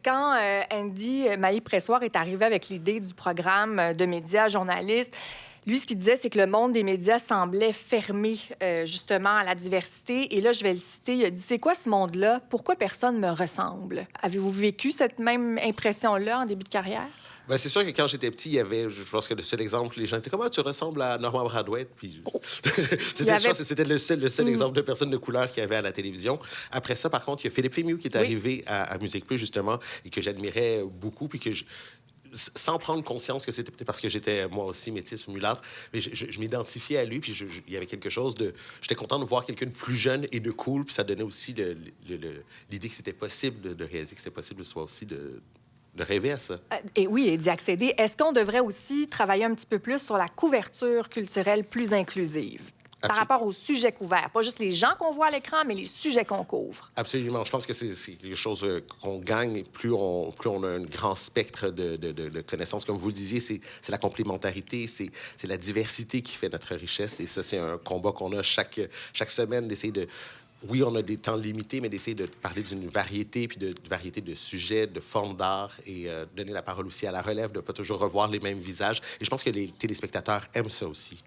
quand Andy Maillet-Pressoir est arrivé avec l'idée du programme de médias journalistes, lui, ce qu'il disait, c'est que le monde des médias semblait fermé justement à la diversité. Et là, je vais le citer, il a dit, c'est quoi ce monde-là? Pourquoi personne me ressemble? Avez-vous vécu cette même impression-là en début de carrière? Ben, c'est sûr que quand j'étais petit, il y avait, je pense que le seul exemple, les gens étaient comment tu ressembles à Norman Brathwaite. Puis Il y je avait... pense que c'était le seul Mm. exemple de personne de couleur qu'il y avait à la télévision. Après ça, par contre, il y a Philippe Fémieux qui est Oui. arrivé à Musique Plus, justement, et que j'admirais beaucoup, puis sans prendre conscience que c'était peut-être parce que j'étais moi aussi métisse ou mulâtre, mais je m'identifiais à lui, puis il y avait quelque chose de... J'étais content de voir quelqu'un de plus jeune et de cool, puis ça donnait aussi l'idée que c'était possible de réaliser, que c'était possible de soi aussi de rêver à ça. Et oui, et d'y accéder. Est-ce qu'on devrait aussi travailler un petit peu plus sur la couverture culturelle plus inclusive par Absolument. rapport aux sujets couverts? Pas juste les gens qu'on voit à l'écran, mais les sujets qu'on couvre. Absolument. Je pense que c'est quelque chose qu'on gagne, plus on a un grand spectre de connaissances. Comme vous le disiez, c'est la complémentarité, c'est la diversité qui fait notre richesse. Et ça, c'est un combat qu'on a chaque semaine, d'essayer de... Oui, on a des temps limités, mais d'essayer de parler d'une variété, puis de variété de sujets, de formes d'art, et donner la parole aussi à la relève, de ne pas toujours revoir les mêmes visages. Et je pense que les téléspectateurs aiment ça aussi.